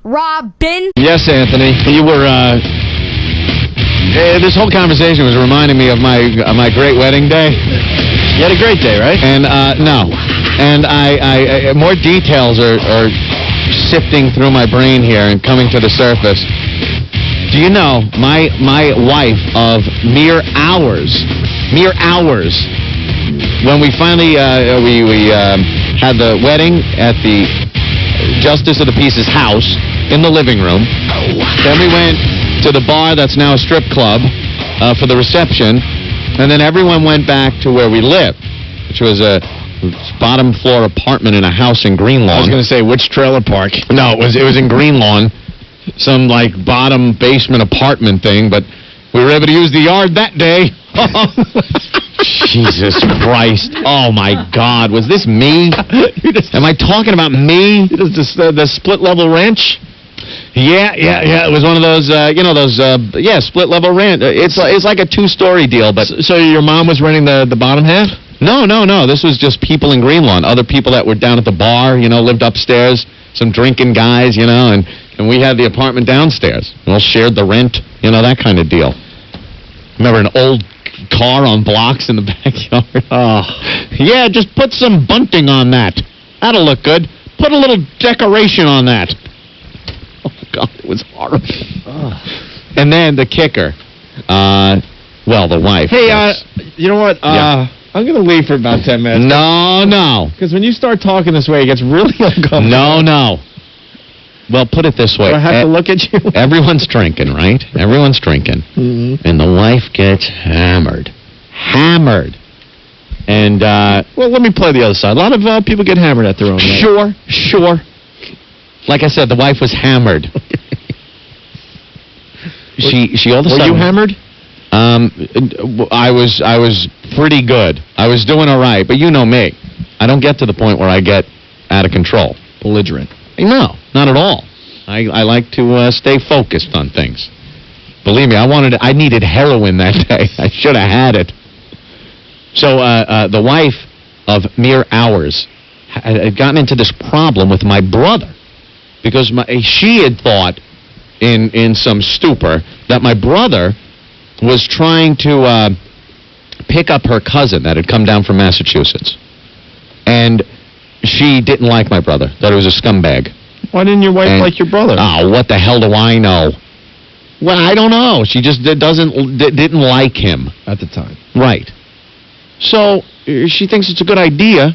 Robin. Yes, Anthony. You were, this whole conversation was reminding me of my great wedding day. You had a great day, right? And, no. And I more details are sifting through my brain here and coming to the surface. Do you know, my wife of mere hours, when we finally, we had the wedding at the Justice of the Peace's house in the living room. Then we went to the bar that's now a strip club for the reception. And then everyone went back to where we lived, which was a bottom floor apartment in a house in Greenlawn. I was going to say, which trailer park? No, it was in Greenlawn. Some, like, bottom basement apartment thing, but we were able to use the yard that day. Jesus Christ. Oh, my God. Was this me? Am I talking about me? The split-level ranch? Yeah. It was one of those, split-level ranch. It's like a two-story deal, but... So your mom was renting the bottom half? No. This was just people in Greenlawn. Other people that were down at the bar, lived upstairs. Some drinking guys, and we had the apartment downstairs. We all shared the rent, that kind of deal. Remember an old car on blocks in the backyard? Oh. Yeah, just put some bunting on that. That'll look good. Put a little decoration on that. Oh, God, it was horrible. Oh. And then the kicker. The wife. Hey, you know what? Yeah. I'm going to leave for about 10 minutes. No. Because when you start talking this way, it gets really uncomfortable. No. Well, put it this way. Do I have to look at you? Everyone's drinking, right? Everyone's drinking. Mm-hmm. And the wife gets hammered. And, let me play the other side. A lot of people get hammered at their own night. Sure. Like I said, the wife was hammered. She all of a sudden... Were you hammered? I was pretty good. I was doing all right, but you know me. I don't get to the point where I get out of control. Belligerent. No, not at all. I like to stay focused on things. Believe me, I needed heroin that day. I should have had it. So the wife of mere hours had gotten into this problem with my brother because she had thought in some stupor that my brother was trying to pick up her cousin that had come down from Massachusetts. And she didn't like my brother, thought he was a scumbag. Why didn't your wife like your brother? Oh, what the hell do I know? Well, I don't know. She just didn't like him. At the time. Right. So she thinks it's a good idea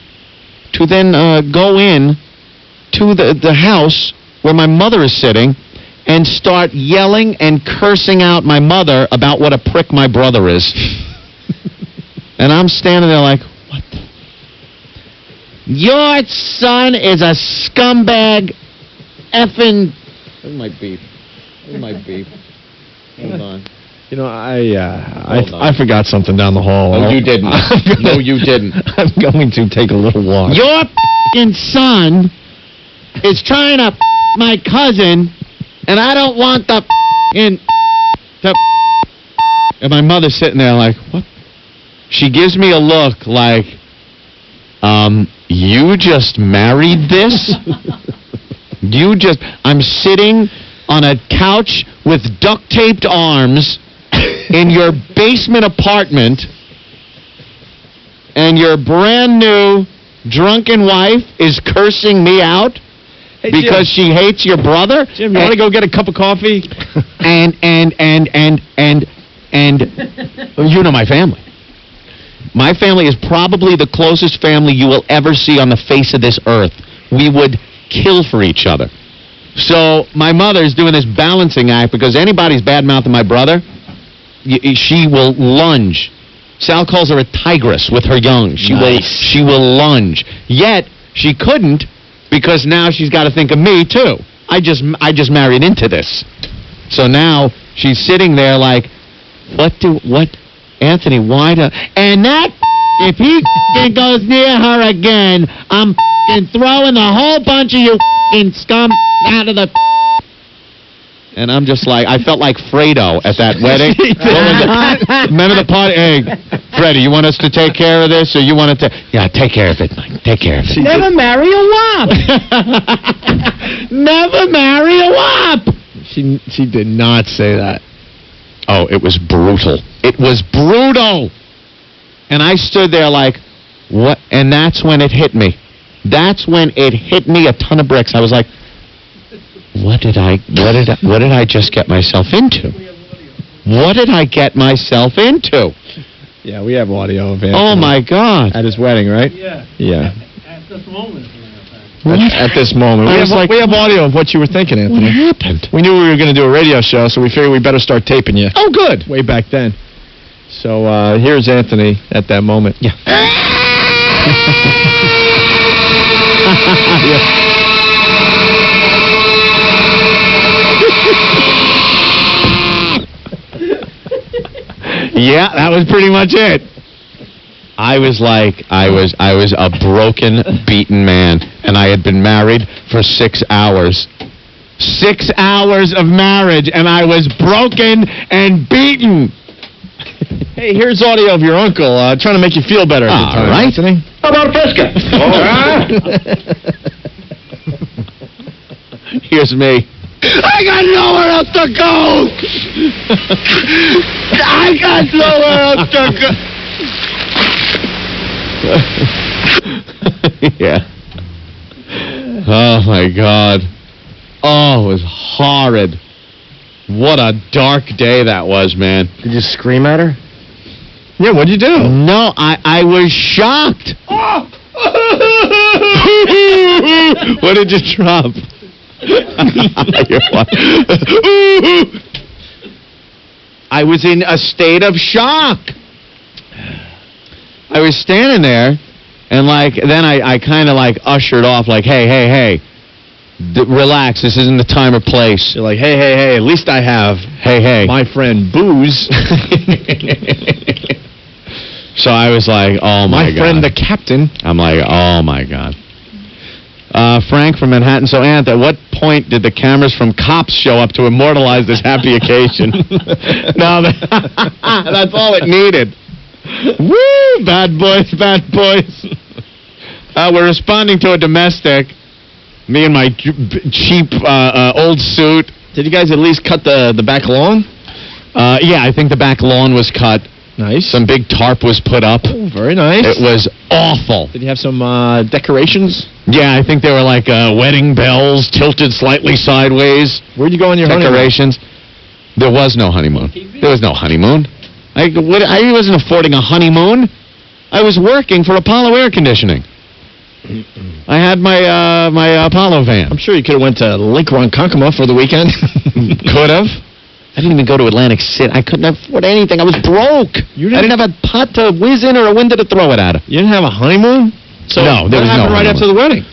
to then go in to the house where my mother is sitting and start yelling and cursing out my mother about what a prick my brother is. And I'm standing there like, what the... Your son is a scumbag effing... Where's my beef? Hold on. I forgot something down the hall. No, you didn't. No, you didn't. I'm going to take a little walk. Your f***ing son is trying to my cousin... And I don't want the and my mother's sitting there like, what? She gives me a look like, you just married this? I'm sitting on a couch with duct-taped arms in your basement apartment, and your brand new drunken wife is cursing me out? Hey, because she hates your brother? Jim, you want to go get a cup of coffee? And you know my family. My family is probably the closest family you will ever see on the face of this earth. We would kill for each other. So my mother's doing this balancing act because anybody's bad-mouthing my brother, she will lunge. Sal calls her a tigress with her young. She will lunge. Yet she couldn't. Because now she's got to think of me, too. I just married into this. So now she's sitting there like, Anthony, why do... And that, if he goes near her again, I'm throwing the whole bunch of you scum out of the... And I'm just like, I felt like Fredo at that wedding. Remember the party? Hey, Freddie, you want us to take care of this, or you want to? Yeah, take care of it, Mike. Take care of it. Never marry a wop. Never marry a wop. She did not say that. Oh, it was brutal. It was brutal. And I stood there like, what? And that's when it hit me. That's when it hit me a ton of bricks. I was like, what did I just get myself into? What did I get myself into? Yeah, we have audio of Anthony. Oh my God! At his wedding, right? Yeah. Yeah. At this moment. At this moment, we have audio of what you were thinking, Anthony. What happened? We knew we were going to do a radio show, so we figured we better start taping you. Oh, good. Way back then. So here's Anthony at that moment. Yeah. Yeah, that was pretty much it. I was a broken, beaten man, and I had been married for 6 hours. 6 hours of marriage, and I was broken and beaten. Hey, here's audio of your uncle trying to make you feel better. All right. Anthony. How about Frisca? Here's me. I got nowhere else to go. I got nowhere else to go. Yeah. Oh, my God. Oh, it was horrid. What a dark day that was, man. Did you scream at her? Yeah, what'd you do? No, I was shocked. What did you drop? I was in a state of shock. I was standing there, and then I kind of ushered off, hey, relax. This isn't the time or place. You're like, hey, at least I have, hey, my friend Booze. So I was like, oh my God. My friend the captain. I'm like, oh my God. Frank from Manhattan. So, Ant, at what point did the cameras from Cops show up to immortalize this happy occasion? No, that's all it needed. Woo! Bad boys. We're responding to a domestic. Me in my cheap old suit. Did you guys at least cut the back lawn? Yeah, I think the back lawn was cut. Nice. Some big tarp was put up. Oh, very nice. It was awful. Did you have some decorations? Yeah, I think they were wedding bells tilted slightly sideways. Where'd you go on your decorations? Honeymoon? There was no honeymoon. There was no honeymoon. I wasn't affording a honeymoon. I was working for Apollo Air Conditioning. I had my Apollo van. I'm sure you could have went to Lake Ronkonkoma for the weekend. Could have. I didn't even go to Atlantic City. I couldn't afford anything. I was broke. I didn't have a pot to whiz in or a window to throw it at. You didn't have a honeymoon? So no, there was no right honeymoon. After the wedding?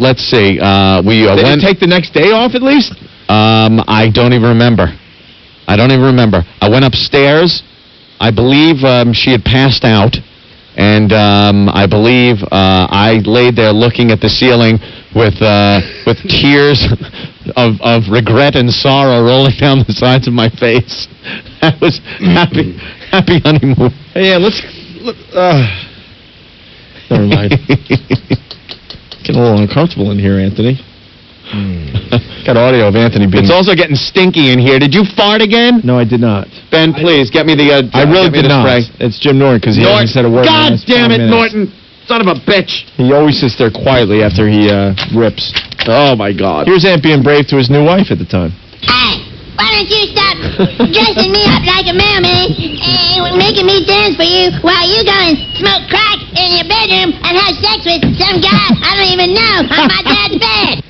Let's see. We Did you take the next day off at least? I don't even remember. I went upstairs. I believe she had passed out. And I believe I laid there looking at the ceiling with tears of regret and sorrow rolling down the sides of my face. That was happy honeymoon. Hey, yeah, let's never mind. Getting a little uncomfortable in here, Anthony. Got audio of Anthony being... It's also getting stinky in here. Did you fart again? No, I did not. Ben, please, get me the... I really did not. Spray. It's Jim Norton, because he hasn't said a word. God damn it, minutes. Norton! Son of a bitch! He always sits there quietly after he rips. Oh, my God. Here's Ant being brave to his new wife at the time. Hey, why don't you stop dressing me up like a mailman and making me dance for you while you go and smoke crack in your bedroom and have sex with some guy I don't even know on my dad's bed?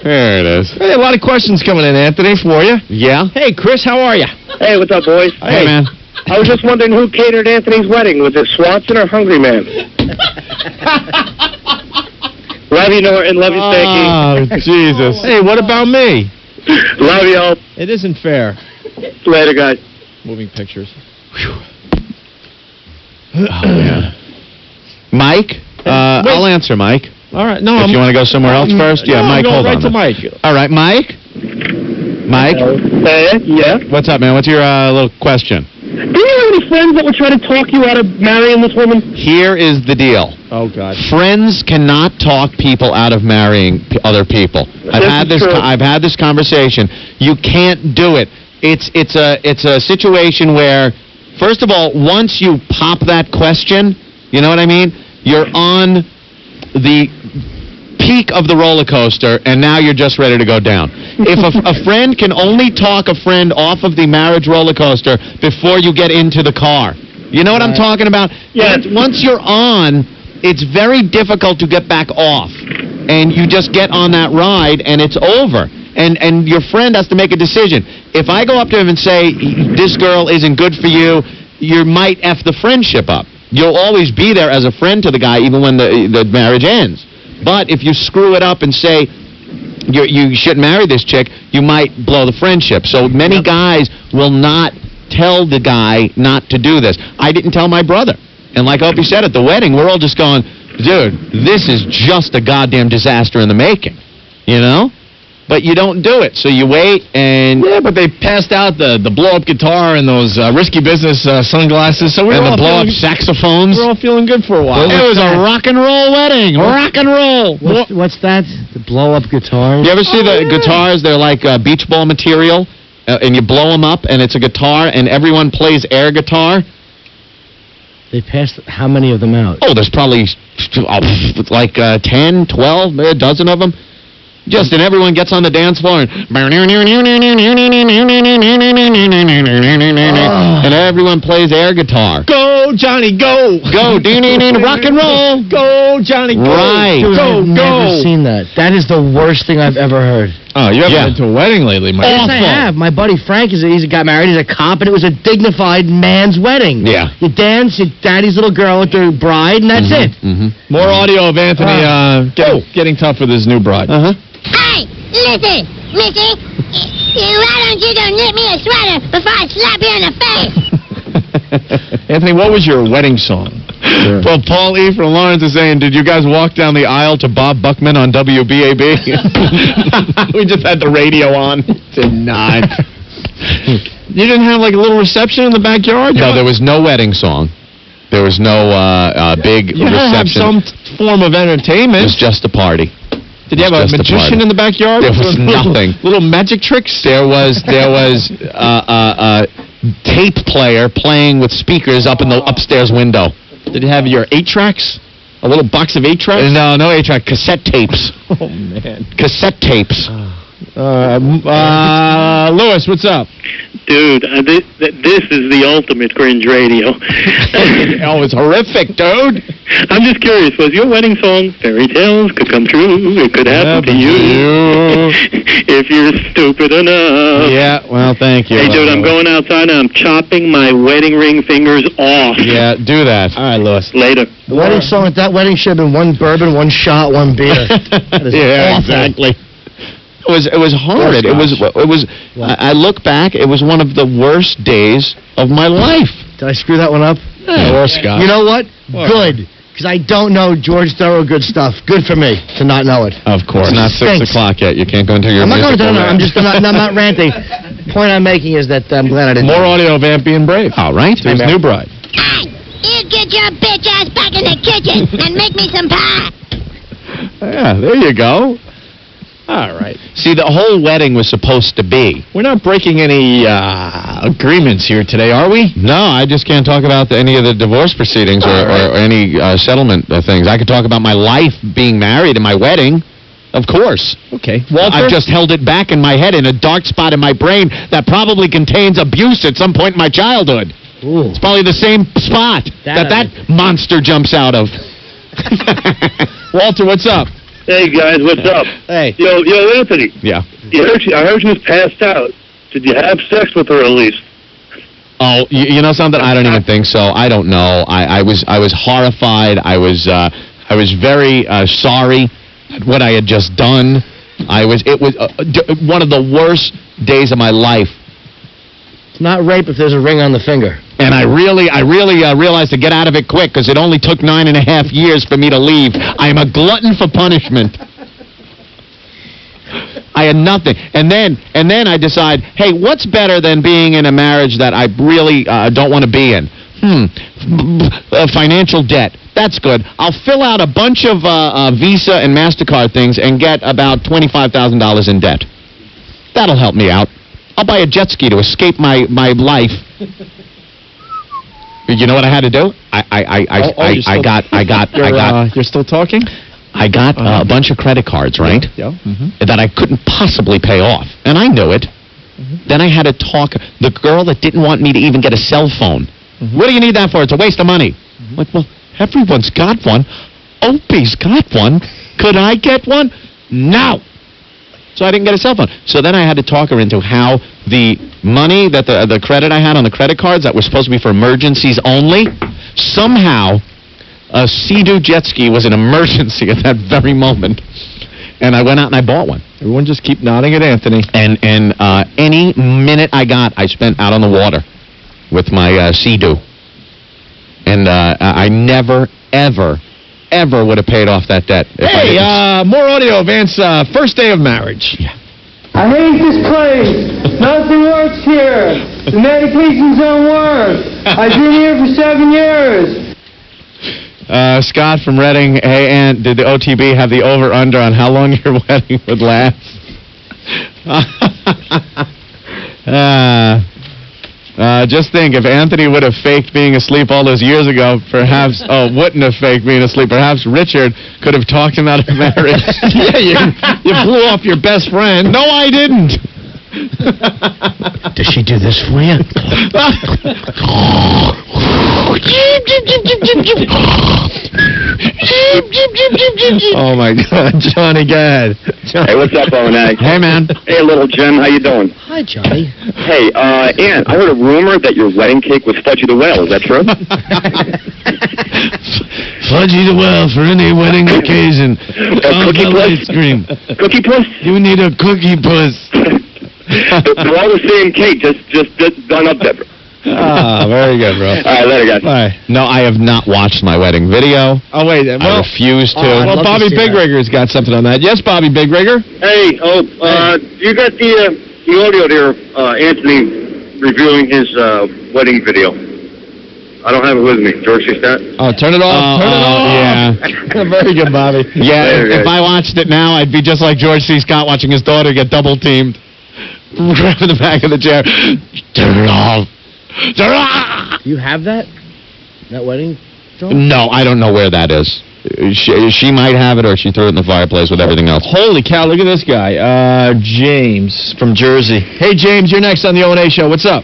There it is. Hey, a lot of questions coming in, Anthony, for you. Yeah? Hey, Chris, how are you? Hey, what's up, boys? Hey, man. I was just wondering who catered Anthony's wedding. Was it Swanson or Hungry Man? Love you, Norton. Love you, Stanky. Oh, Jesus. Hey, what about me? Love you all. It isn't fair. Later, guys. Moving pictures. Oh, yeah. Mike? I'll answer, Mike. All right. No, if you want to go somewhere else first? Yeah, no, Mike, hold right on. to Mike. All right, Mike? Mike? Yeah? What's up, man? What's your little question? Do you have any friends that would try to talk you out of marrying this woman? Here is the deal. Oh, God. Friends cannot talk people out of marrying other people. I've had this conversation. You can't do it. It's a situation where, first of all, once you pop that question, you know what I mean? You're on the peak of the roller coaster, and now you're just ready to go down. If a friend can only talk a friend off of the marriage roller coaster before you get into the car. You know what I'm talking about? Yeah. Once you're on, it's very difficult to get back off. And you just get on that ride, and it's over. And your friend has to make a decision. If I go up to him and say, this girl isn't good for you, you might F the friendship up. You'll always be there as a friend to the guy, even when the marriage ends. But if you screw it up and say you shouldn't marry this chick, you might blow the friendship. So many guys will not tell the guy not to do this. I didn't tell my brother. And like Opie said at the wedding, we're all just going, dude, this is just a goddamn disaster in the making. You know? But you don't do it, so you wait and... Yeah, but they passed out the blow-up guitar and those risky business sunglasses, so and the blow-up saxophones. We're all feeling good for a while. It was a rock and roll wedding. Rock and roll. What's that? The blow-up guitars? You ever see the guitars? They're like beach ball material, and you blow them up, and it's a guitar, and everyone plays air guitar. They passed how many of them out? Oh, there's probably like 10, 12, a dozen of them. Just, and everyone gets on the dance floor, and everyone plays air guitar. Go, Johnny, go! Go, rock and roll! Go, Johnny, go! Right. Dude, Go, I've never seen that. That is the worst thing I've ever heard. Oh, you haven't been to a wedding lately, Mike. Yes, I have. My buddy Frank, he's got married. He's a cop, and it was a dignified man's wedding. Yeah. You dance, your daddy's little girl with their bride, and that's it. Mm-hmm. More audio of Anthony getting tough with his new bride. Hey, listen, Missy. Why don't you go knit me a sweater before I slap you in the face? Anthony, what was your wedding song? Sure. Well, Paul E. from Lawrence is saying, did you guys walk down the aisle to Bob Buckman on WBAB? We just had the radio on. Did not. You didn't have like a little reception in the backyard? No, there was no wedding song. There was no big reception. You have some form of entertainment. It was just a party. Did you have a magician in the backyard? There was nothing. Little magic tricks? There was a tape player playing with speakers up in the upstairs window. Did you have your 8-tracks? A little box of 8-tracks? No 8-track. Cassette tapes. Oh, man. Cassette tapes. Lewis, what's up? Dude, this is the ultimate cringe radio. Oh, it's horrific, dude. I'm just curious, was your wedding song Fairy Tales Could Come True? It could happen to you if you're stupid enough. Yeah, well, thank you. Hey, dude, I'm going outside and I'm chopping my wedding ring fingers off. Yeah, do that. All right, Lewis. Later. The wedding song at that wedding should have been one bourbon, one shot, one beer. That is awful. Exactly. It was horrid. It was. I look back. It was one of the worst days of my life. Did I screw that one up? Or Scott. You know what? Good. Because I don't know George Thorogood stuff. Good for me to not know it. Of course. It's not 6 o'clock yet. You can't go into your I'm not going to. musical I'm not ranting. Point I'm making is that I'm glad I didn't. More audio of Amp being brave. All right. To his new bride. Hey, you get your bitch ass back in the kitchen and make me some pie. Yeah, there you go. All right. See, the whole wedding was supposed to be. We're not breaking any agreements here today, are we? No, I just can't talk about any of the divorce proceedings or any settlement things. I could talk about my life being married and my wedding, of course. Okay. Walter? I've just held it back in my head in a dark spot in my brain that probably contains abuse at some point in my childhood. Ooh. It's probably the same spot that monster jumps out of. Walter, what's up? Hey, guys, what's up? Hey. Yo, Anthony. Yeah. I heard she was passed out. Did you have sex with her at least? Oh, you know something? I don't even think so. I don't know. I was horrified. I was very sorry at what I had just done. It was one of the worst days of my life. It's not rape if there's a ring on the finger. And I really realized to get out of it quick because it only took 9.5 years for me to leave. I am a glutton for punishment. I had nothing. And then I decide, hey, what's better than being in a marriage that I really don't want to be in? Financial debt. That's good. I'll fill out a bunch of Visa and MasterCard things and get about $25,000 in debt. That'll help me out. I'll buy a jet ski to escape my life. You know what I had to do? You're still talking? I got a bunch of credit cards, right? Yeah. That I couldn't possibly pay off. And I knew it. Then I had to talk. The girl that didn't want me to even get a cell phone. What do you need that for? It's a waste of money. Like, well, everyone's got one. Opie's got one. Could I get one? No. So I didn't get a cell phone. So then I had to talk her into how the money that the credit I had on the credit cards that was supposed to be for emergencies only, somehow a Sea-Doo jet ski was an emergency at that very moment. And I went out and I bought one. Everyone just keep nodding at Anthony. And any minute I got, I spent out on the water with my Sea-Doo. And I never, ever would have paid off that debt. Hey, more audio, Vance. First day of marriage. Yeah. I hate this place. Nothing works here. The medications don't work. I've been here for 7 years. Scott from Reading. Hey, Aunt, did the OTB have the over-under on how long your wedding would last? Just think, if Anthony would have faked being asleep all those years ago, perhaps, wouldn't have faked being asleep, perhaps Richard could have talked him out of marriage. Yeah, you blew off your best friend. No, I didn't. Does she do this for you? Oh, my God. Johnny, go ahead. Hey, what's up, O&A? Hey, man. Hey, little Jim, how you doing? Hi, Johnny. Hey, Ann, I heard a rumor that your wedding cake was Fudgy the Well. Is that true? Fudgy the Well for any wedding occasion. Cookie Puss? Ice cream. Cookie Puss? You need a cookie puss. They're all the same cake, just done up different. Very good, bro. All right, later, guys. Bye. No, I have not watched my wedding video. Oh, wait. I Well, refuse to. well, Bobby Big Rigger's got something on that. Yes, Bobby Big Rigger? Hey, you got the audio there, Anthony reviewing his wedding video. I don't have it with me. George, see that? Oh, turn it off. Turn it off. Yeah. Very good, Bobby. Yeah, if I watched it now, I'd be just like George C. Scott watching his daughter get double-teamed. Grabbing the back of the chair. Turn it off. Turn it off. You have that wedding film? No, I don't know where that is. She might have it, or she threw it in the fireplace with everything else. Holy cow, look at this guy. James from Jersey. Hey, James, you're next on the O&A show. What's up?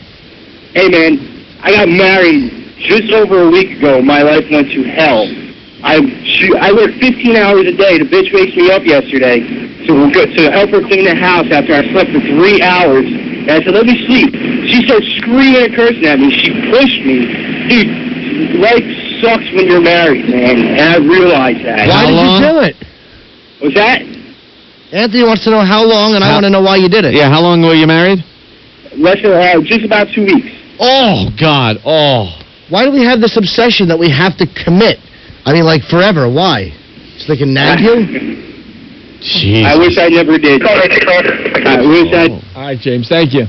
Hey, man, I got married just over a week ago. My life went to hell. I work 15 hours a day. The bitch wakes me up yesterday to help her clean the house after I slept for 3 hours. And I said, let me sleep. She starts screaming and cursing at me. She pushed me. Dude, life sucks when you're married, man. And I realized that. Why did you do it? What's that? Anthony wants to know how long, and I want to know why you did it. Yeah, how long were you married? Just about 2 weeks. Oh, God. Oh. Why do we have this obsession that we have to commit? I mean, like, forever. Why? So they can nag you? Jeez. I wish I never did. I wish I... All right, James, thank you.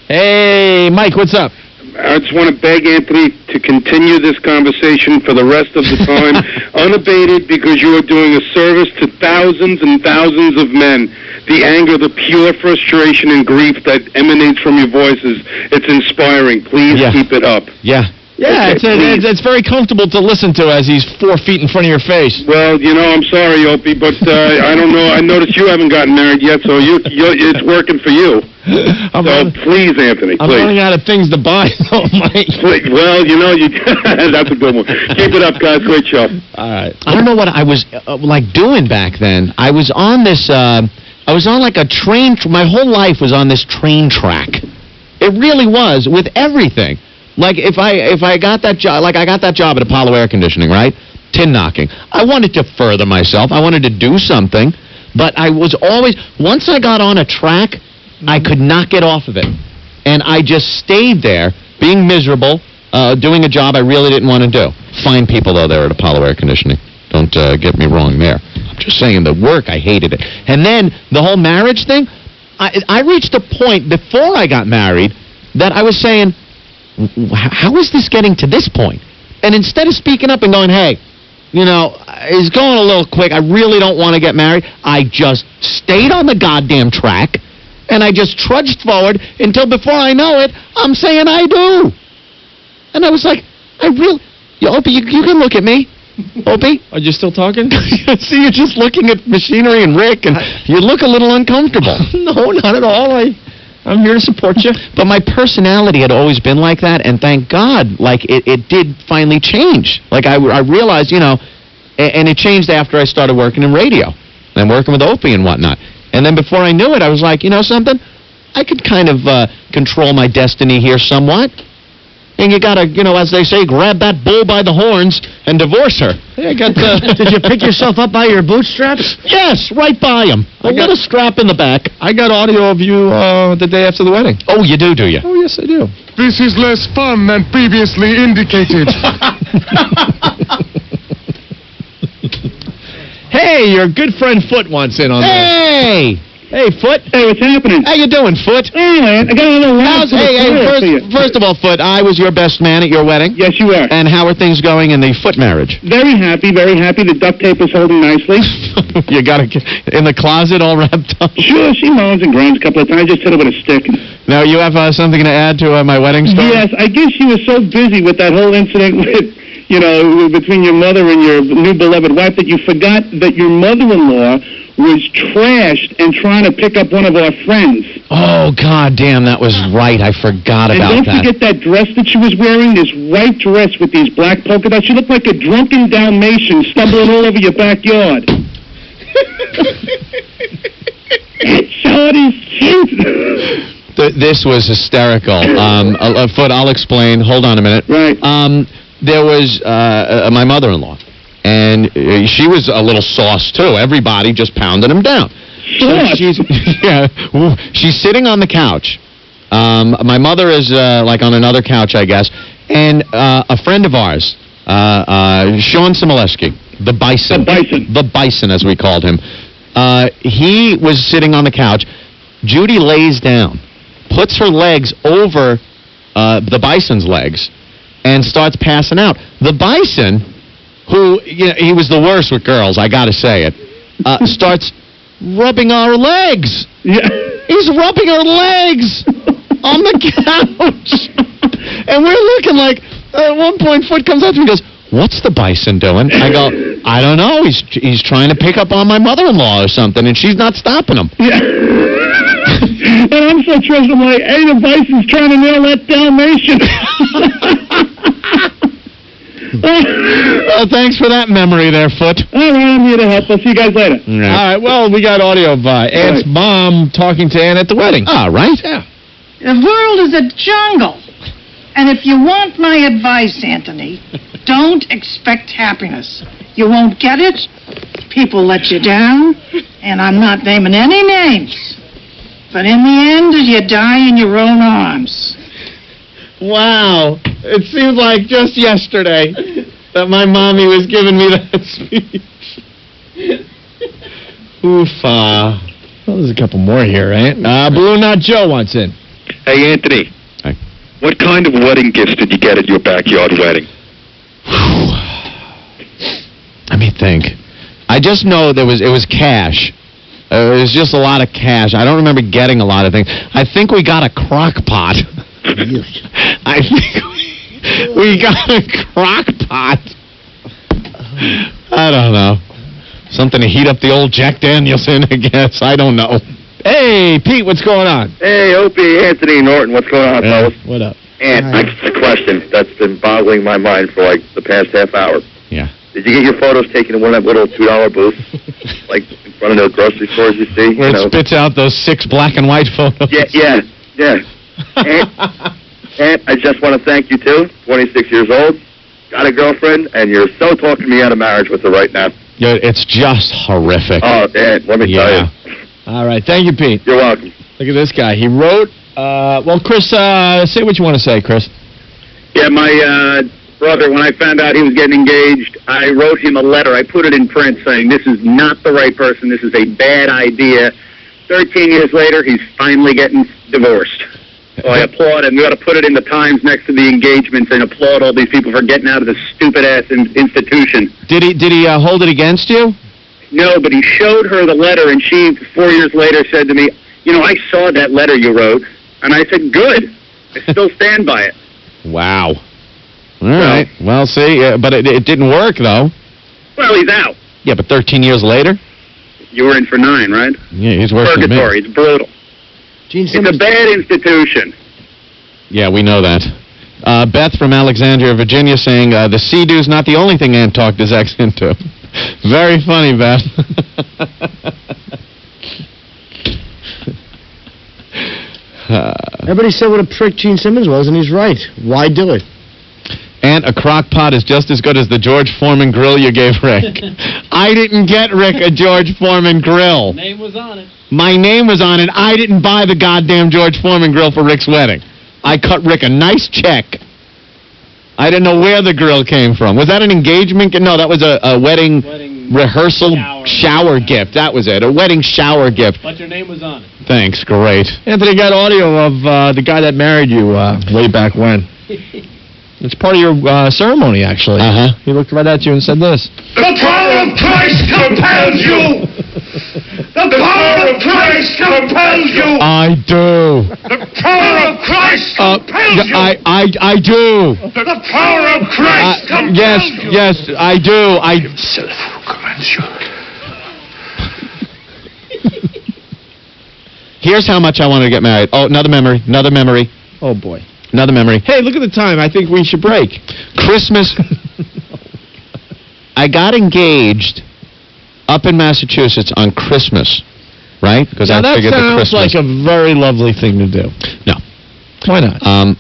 Hey, Mike, what's up? I just want to beg Anthony to continue this conversation for the rest of the time, unabated, because you are doing a service to thousands and thousands of men. The anger, the pure frustration and grief that emanates from your voices, it's inspiring. Please keep it up. Yeah. Yeah, it's very comfortable to listen to as he's 4 feet in front of your face. Well, I'm sorry, Opie, but I don't know. I noticed you haven't gotten married yet, so it's working for you. Please, Anthony, please. I'm running out of things to buy, though, Mike. Well, that's a good one. Keep it up, guys. Great show. All right. I don't know what I was doing back then. I was on this. I was on like a train. My whole life was on this train track. It really was, with everything. Like if I got that job, like I got that job at Apollo Air Conditioning, right? Tin knocking. I wanted to further myself. I wanted to do something, but I was always, once I got on a track, I could not get off of it, and I just stayed there, being miserable, doing a job I really didn't want to do. Fine people though there at Apollo Air Conditioning. Don't get me wrong there. just saying, the work, I hated it. And then the whole marriage thing, I reached a point before I got married that I was saying, how is this getting to this point? And instead of speaking up and going, hey, it's going a little quick, I really don't want to get married, I just stayed on the goddamn track, and I just trudged forward until before I know it, I'm saying I do. And I was like, Opie, you can look at me. Opie? Are you still talking? See, you're just looking at machinery and Rick, and you look a little uncomfortable. No, not at all. I'm here to support you. But my personality had always been like that, and thank God, it did finally change. I realized, and it changed after I started working in radio and working with Opie and whatnot. And then before I knew it, I was like, something? I could kind of control my destiny here somewhat. And you got to, as they say, grab that bull by the horns and divorce her. Hey, I got. Did you pick yourself up by your bootstraps? Yes, right by him. A little strap in the back. I got audio of you the day after the wedding. Oh, you do you? Oh, yes, I do. This is less fun than previously indicated. Hey, your good friend Foot wants in on this. Hey, Foot. Hey, what's happening? How you doing, Foot? Oh, man, I got a little laugh. First of all, Foot, I was your best man at your wedding. Yes, you were. And how are things going in the Foot marriage? Very happy, very happy. The duct tape is holding nicely. You got it in the closet all wrapped up? Sure, she moans and groans a couple of times. I just hit her with a stick. Now, you have something to add to my wedding story? Yes, I guess she was so busy with that whole incident with, between your mother and your new beloved wife that you forgot that your mother-in-law was trashed and trying to pick up one of our friends. Oh, God damn, that was right. I forgot about that. And don't forget that dress that she was wearing, this white dress with these black polka dots. She looked like a drunken Dalmatian stumbling all over your backyard. Shorty's cute. This was hysterical. Foot, I'll explain. Hold on a minute. Right. There was my mother-in-law. And she was a little sauce, too. Everybody just pounding him down. So she's sitting on the couch. My mother is, on another couch, I guess. And a friend of ours, Sean Simoleski, the Bison. The Bison, as we called him. He was sitting on the couch. Judy lays down, puts her legs over the Bison's legs, and starts passing out. The Bison, who, he was the worst with girls, I gotta say it, starts rubbing our legs. Yeah. He's rubbing our legs on the couch. And we're looking like, at one point, Foot comes up to me and goes, what's the Bison doing? I go, I don't know. He's trying to pick up on my mother-in-law or something, and she's not stopping him. Yeah. And I'm so trusted. I'm like, hey, the Bison's trying to nail that Dalmatian. Thanks for that memory there, Foot. All right, I'm here to help. I'll see you guys later. All right, well, we got audio of Aunt's mom talking to Ann at the wedding. All right. Yeah. The world is a jungle. And if you want my advice, Anthony, don't expect happiness. You won't get it. People let you down. And I'm not naming any names. But in the end, you die in your own arms. Wow. It seems like just yesterday that my mommy was giving me that speech. Oof. Well, there's a couple more here, right? Blue Knot Joe wants in. Hey, Anthony. Hi. What kind of wedding gifts did you get at your backyard wedding? Let me think. I just know it was cash. It was just a lot of cash. I don't remember getting a lot of things. I think we got a crock pot. I think we got a crock pot. I don't know. Something to heat up the old Jack Daniels in, I guess. I don't know. Hey, Pete, what's going on? Hey, Opie, Anthony, Norton, what's going on, fellas? What up? And I got a question that's been boggling my mind for like the past half hour. Yeah. Did you get your photos taken in one of that little $2 booth, like in front of those grocery stores you see? Where it spits out those 6 black and white photos. Yeah. And I just want to thank you, too. 26 years old, got a girlfriend, and you're so talking me out of marriage with her right now. Yeah, it's just horrific. Oh, man, let me tell you. All right, thank you, Pete. You're welcome. Look at this guy. He wrote, well, Chris, say what you want to say, Chris. Yeah, my brother, when I found out he was getting engaged, I wrote him a letter. I put it in print saying, this is not the right person. This is a bad idea. 13 years later, he's finally getting divorced. So I applaud him. We ought to put it in the Times next to the engagements and applaud all these people for getting out of this stupid-ass institution. Did he hold it against you? No, but he showed her the letter, and she, 4 years later, said to me, I saw that letter you wrote. And I said, good. I still stand by it. Wow. All right. Well, see, but it didn't work, though. Well, he's out. Yeah, but 13 years later? You were in for 9, right? Yeah, he's worse than me. Purgatory. It's brutal. It's a bad institution. Yeah, we know that. Beth from Alexandria, Virginia, saying the Sea-Doo's not the only thing Ant talked his ex into. Very funny, Beth. Everybody said what a prick Gene Simmons was, and he's right. Why do it? And a crock pot is just as good as the George Foreman grill you gave Rick. I didn't get Rick a George Foreman grill. Name was on it. My name was on it. I didn't buy the goddamn George Foreman grill for Rick's wedding. I cut Rick a nice check. I didn't know where the grill came from. Was that an engagement? No, that was a wedding rehearsal shower gift. That was it. A wedding shower gift. But your name was on it. Thanks. Great. Anthony got audio of the guy that married you way back when. It's part of your ceremony, actually. Uh-huh. He looked right at you and said this. The power of Christ compels you! The power of Christ compels you! I do. The power of Christ compels you! I do. The power of Christ compels you! Yes, I do. Himself commands you. Here's how much I wanted to get married. Oh, another memory. Oh, boy. Another memory. Hey, look at the time. I think we should break. Christmas. I got engaged up in Massachusetts on Christmas, right? Because I figured that sounds like a very lovely thing to do. No. Why not?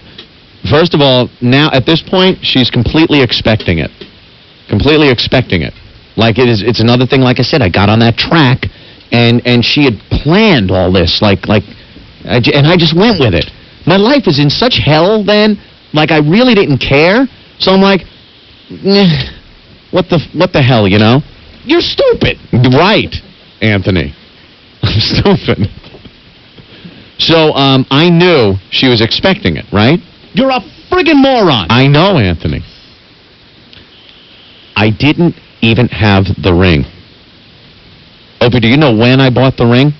First of all, now at this point, she's completely expecting it. Completely expecting it. Like it's another thing. Like I said, I got on that track, and she had planned all this. And I just went with it. My life was in such hell then, like I really didn't care. So I'm like, what the hell, You're stupid. Right, Anthony. I'm stupid. So I knew she was expecting it, right? You're a friggin' moron. I know, Anthony. I didn't even have the ring. Opie, do you know when I bought the ring?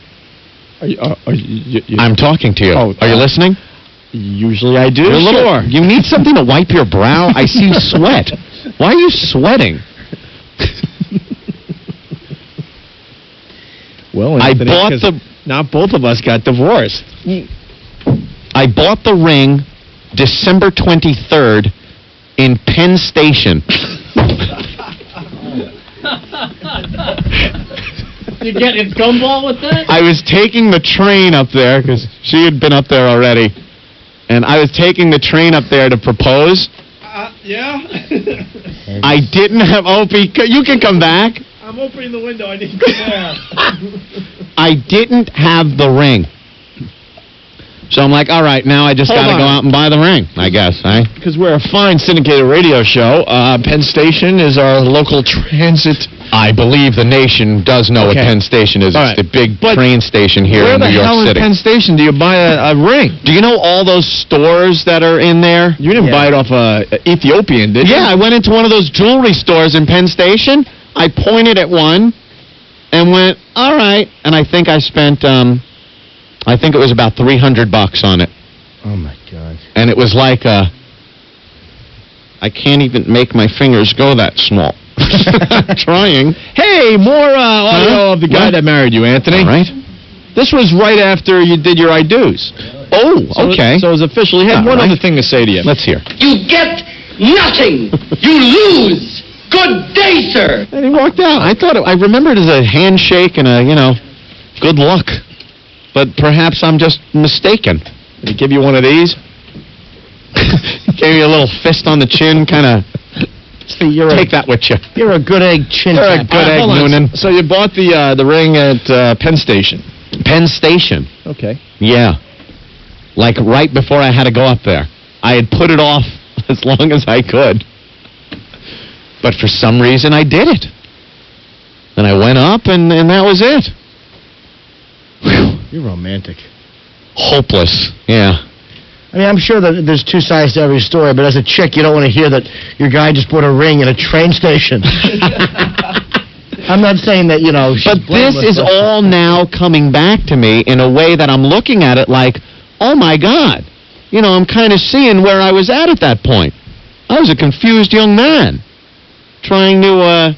I'm talking to you. Oh, are you listening? Usually I do. Sure. You need something to wipe your brow? I see sweat. Why are you sweating? Well, Anthony, not both of us got divorced. I bought the ring December 23rd in Penn Station. You getting gumball with that? I was taking the train up there because she had been up there already. And I was taking the train up there to propose. Yeah? I didn't have Opie. You can come back. I'm opening the window. I need to come out. I didn't have the ring. So I'm like, all right, now I just got to go out and buy the ring, I guess, right? Because we're a fine syndicated radio show. Penn Station is our local transit. I believe the nation does know what Penn Station is. It's the big train station here in New York City. Where the hell in Penn Station do you buy a ring? Do you know all those stores that are in there? You didn't buy it off Ethiopian, did you? Yeah, I went into one of those jewelry stores in Penn Station. I pointed at one and went, all right. And I think I spent, I think it was about $300 on it. Oh, my God. And it was like, I can't even make my fingers go that small. Trying. Hey, more audio of the guy that married you, Anthony. All right. This was right after you did your I do's. Oh, okay. So it was official. He had one other thing to say to you. Let's hear. You get nothing. You lose. Good day, sir. And he walked out. I remember it as a handshake and a, good luck. But perhaps I'm just mistaken. Did he give you one of these? Gave me a little fist on the chin, kind of. Take that with you. You're a good egg chin. You're a good egg, Noonan. So you bought the ring at Penn Station. Penn Station. Okay. Yeah. Like right before I had to go up there. I had put it off as long as I could. But for some reason, I did it. And I went up, and that was it. Whew. You're romantic. Hopeless, yeah. I mean, I'm sure that there's two sides to every story, but as a chick, you don't want to hear that your guy just bought a ring at a train station. I'm not saying that, But this is all now coming back to me in a way that I'm looking at it like, oh, my God. I'm kind of seeing where I was at that point. I was a confused young man trying to,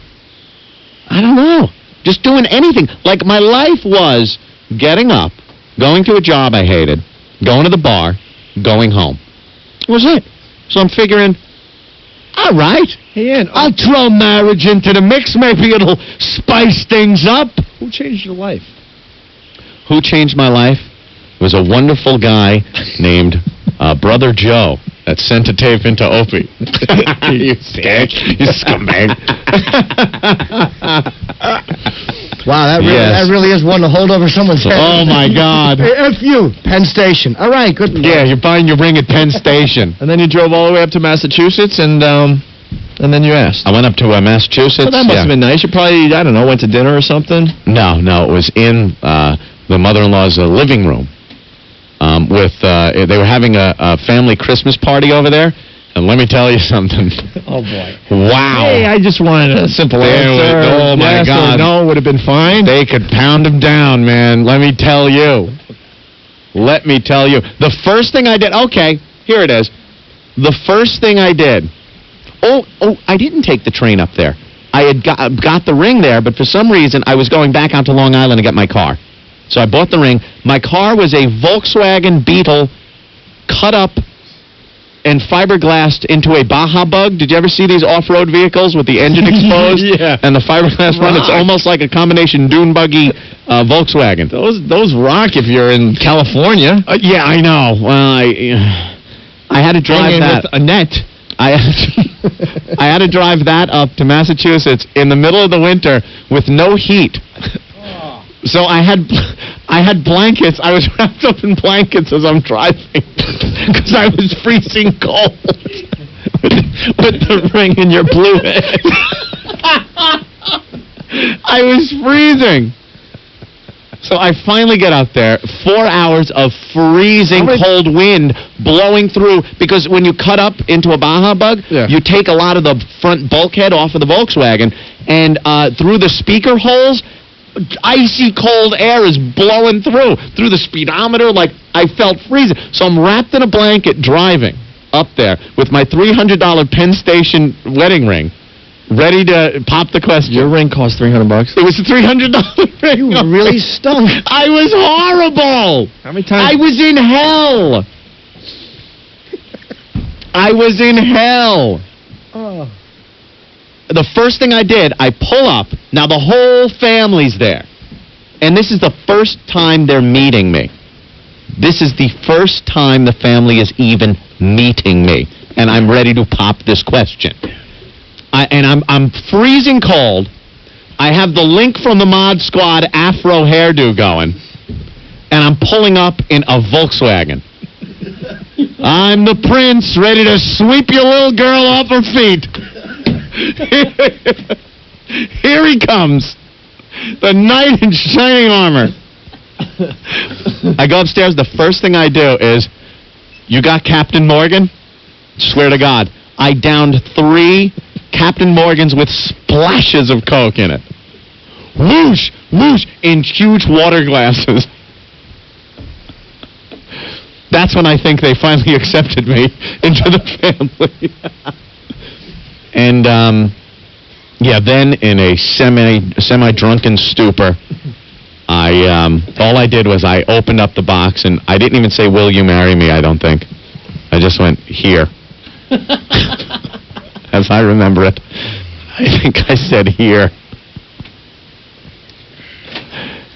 I don't know, just doing anything. Like, my life was getting up, going to a job I hated, going to the bar, going home. That was it. So I'm figuring, all right, I'll throw marriage into the mix. Maybe it'll spice things up. Who changed your life? Who changed my life? It was a wonderful guy named Brother Joe that sent a tape into Opie. You dick. You scumbag. Wow, that really is one to hold over someone's head. Oh, my God. Hey, F you, Penn Station. All right, good. Yeah, you're buying your ring at Penn Station. And then you drove all the way up to Massachusetts, and then you asked. I went up to Massachusetts. Well, that must have been nice. You probably, I don't know, went to dinner or something? No, it was in the mother-in-law's living room. They were having a family Christmas party over there. And let me tell you something. Oh, boy. Wow. Hey, I just wanted a simple answer. Oh, my yes God. Or no would have been fine. They could pound him down, man. Let me tell you. The first thing I did, okay, here it is. The first thing I did, I didn't take the train up there. I had got the ring there, but for some reason, I was going back out to Long Island to get my car. So I bought the ring. My car was a Volkswagen Beetle cut up and fiberglassed into a Baja Bug. Did you ever see these off-road vehicles with the engine exposed? Yeah. And the fiberglass run? It's almost like a combination dune buggy Volkswagen. Those rock if you're in California. Yeah, I know. Well, I had to drive that. With a net. I had to drive that up to Massachusetts in the middle of the winter with no heat. So I had blankets. I was wrapped up in blankets as I'm driving because I was freezing cold with the ring in your blue head. I was freezing. So I finally get out there. 4 hours of freezing cold wind blowing through, because when you cut up into a Baja Bug, you take a lot of the front bulkhead off of the Volkswagen, and through the speaker holes, icy cold air is blowing through the speedometer. Like, I felt freezing. So I'm wrapped in a blanket driving up there with my $300 Penn Station wedding ring, ready to pop the question. Your ring cost $300. It was a $300 ring. You really stunk. I was horrible. How many times? I was in hell. I was in hell. Oh. The first thing I did, I pull up. Now, the whole family's there. And this is the first time they're meeting me. This is the first time the family is even meeting me. And I'm ready to pop this question. I'm freezing cold. I have the Link from the Mod Squad afro hairdo going. And I'm pulling up in a Volkswagen. I'm the prince, ready to sweep your little girl off her feet. Here he comes, the knight in shining armor. I go upstairs. The first thing I do is, you got Captain Morgan? Swear to God, I downed 3 Captain Morgans with splashes of Coke in it. Whoosh, whoosh, in huge water glasses. That's when I think they finally accepted me into the family. And, then in a semi-drunken stupor, all I did was I opened up the box, and I didn't even say, "Will you marry me?" I don't think. I just went, "Here." As I remember it. I think I said, "Here."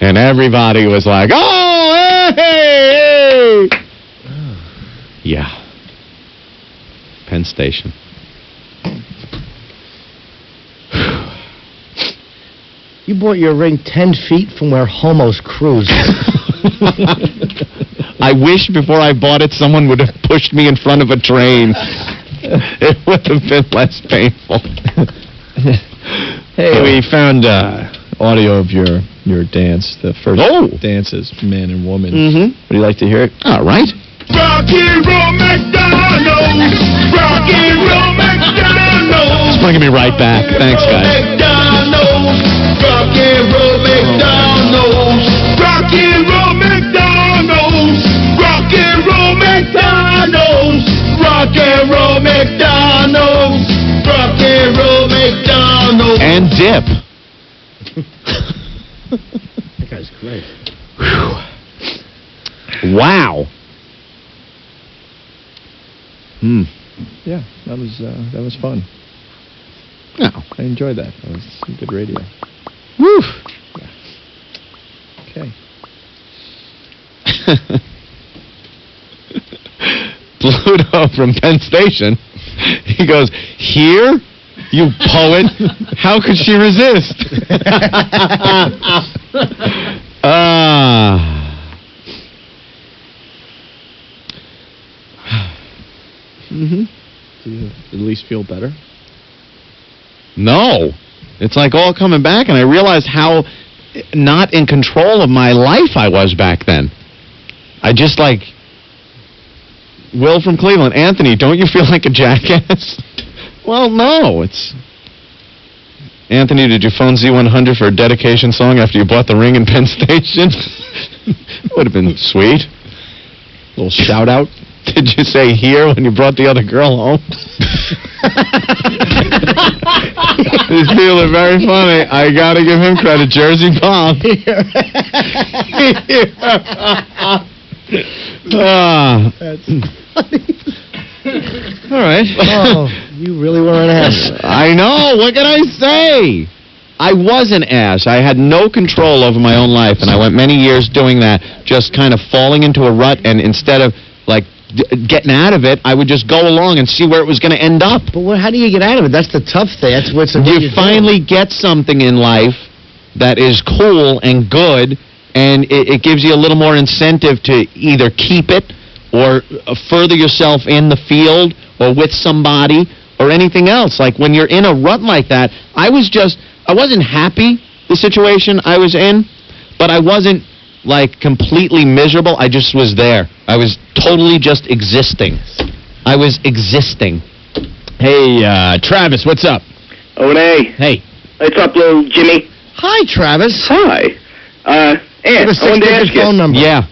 And everybody was like, "Oh, hey, hey!" Yeah. Penn Station. You bought your ring 10 feet from where homos cruise. I wish before I bought it, someone would have pushed me in front of a train. It would have been less painful. Hey, we found audio of your dance, the first dances, man and woman. Mm-hmm. Would you like to hear it? All right. Rock and roll McDonald's. Rock and roll McDonald's. It's bringing me right back. Thanks, guys. McDonald's. Rock and roll McDonald's. Rock and roll McDonald's. Rock and roll McDonald's. Rock and roll McDonald's. Rock and roll McDonald's. And dip. That guy's great. Wow. Yeah, that was fun. No. I enjoyed that. That was some good radio. Woo. Yeah. Okay. Pluto from Penn Station. He goes, "Here, you poet. How could she resist?" Mm-hmm. Do you at least feel better? No. It's like all coming back, and I realized how not in control of my life I was back then. I just like... Will from Cleveland. Anthony, don't you feel like a jackass? Well, no. It's... Anthony, did you phone Z100 for a dedication song after you bought the ring in Penn Station? Would have been sweet. A little shout out. Did you say here when you brought the other girl home? These people are very funny. I gotta give him credit. Jersey Bob. That's funny. All right. Oh, you really were an ass. I know. What can I say? I was an ass. I had no control over my own life, and I went many years doing that, just kind of falling into a rut, and instead of, like, getting out of it, I would just go along and see where it was going to end up. But how do you get out of it? That's the tough thing. That's what's you finally get something in life that is cool and good, and it gives you a little more incentive to either keep it or further yourself in the field or with somebody or anything else. Like when you're in a rut like that, I wasn't happy the situation I was in, but I wasn't like completely miserable. I just was there. I was totally just existing. I was existing. Hey, Travis, what's up? O&A. Hey. What's up, little Jimmy? Hi, Travis. Hi. Ant, I wanted to ask you. Phone number. Yeah.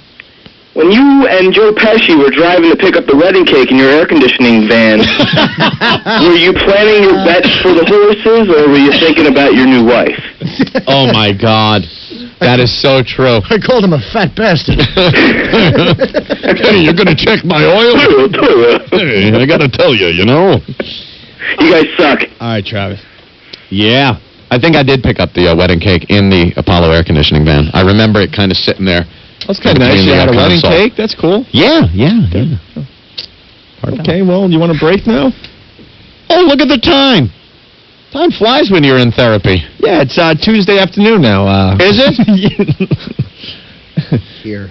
When you and Joe Pesci were driving to pick up the wedding cake in your air conditioning van, were you planning your bets for the horses, or were you thinking about your new wife? Oh, my God. That is so true. I called him a fat bastard. Hey, you're going to check my oil? Hey, I got to tell you, you know. You guys suck. All right, Travis. Yeah. I think I did pick up the wedding cake in the Apollo air conditioning van. I remember it kind of sitting there. That's kind of nice. You had a wedding cake? That's cool. Yeah. Okay, well, you want a break now? Oh, look at the time. Time flies when you're in therapy. Yeah, it's Tuesday afternoon now. Is it? Here.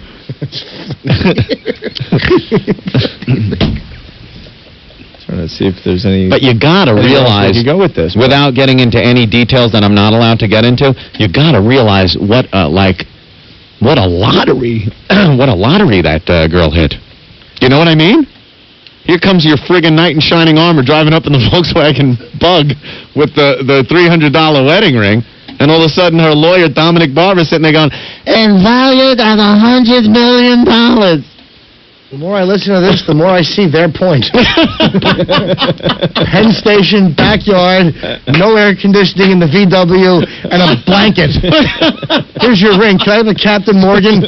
Trying to see if there's any... But you got to realize... You go with this. Without getting into any details that I'm not allowed to get into, you got to realize what a lottery that girl hit. You know what I mean? Here comes your friggin' knight in shining armor driving up in the Volkswagen Bug with the $300 wedding ring, and all of a sudden her lawyer, Dominic Barber, sitting there going, and valued at $100 million. The more I listen to this, the more I see their point. Penn Station, backyard, no air conditioning in the VW, and a blanket. Here's your ring. Can I have a Captain Morgan?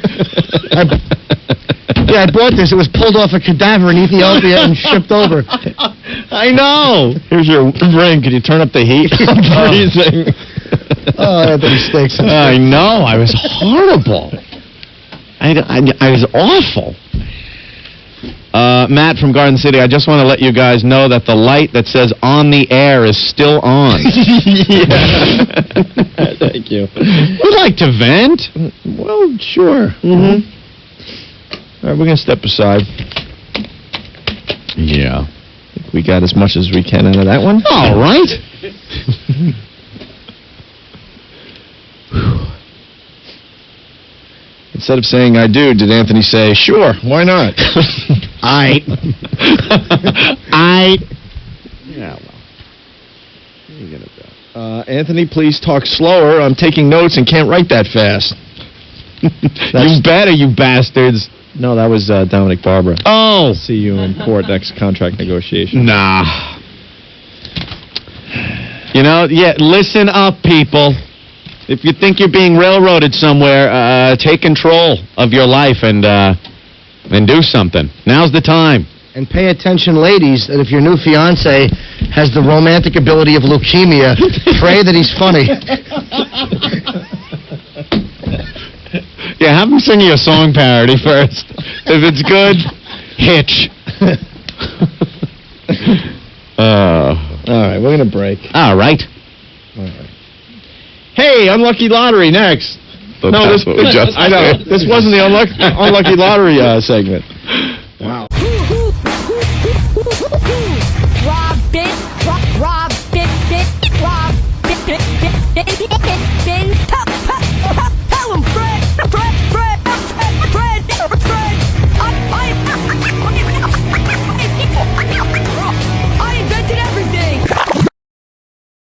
I bought this. It was pulled off a cadaver in Ethiopia and shipped over. I know. Here's your ring. Can you turn up the heat? I'm freezing. Oh, Anthony Stakes. I know. I was horrible. I was awful. Matt from Garden City, I just want to let you guys know that the light that says on the air is still on. Yeah. Thank you. Would like to vent? Well, sure. Mm-hmm. All right, we're going to step aside. Yeah. I think we got as much as we can out of that one. All right. Instead of saying I do, did Anthony say, sure, why not? I. Yeah, well. What are you gonna do? Anthony, please talk slower. I'm taking notes and can't write that fast. You better, you bastards. No, that was Dominic Barbara. Oh. See you in court next contract negotiation. Nah. You know, listen up, people. If you think you're being railroaded somewhere, take control of your life and do something. Now's the time. And pay attention, ladies, that if your new fiancé has the romantic ability of leukemia, pray that he's funny. Yeah, have him sing you a song parody first. If it's good, hitch. All right, we're going to break. All right. Hey, Unlucky Lottery next. No, I know. This wasn't the Unlucky Lottery segment.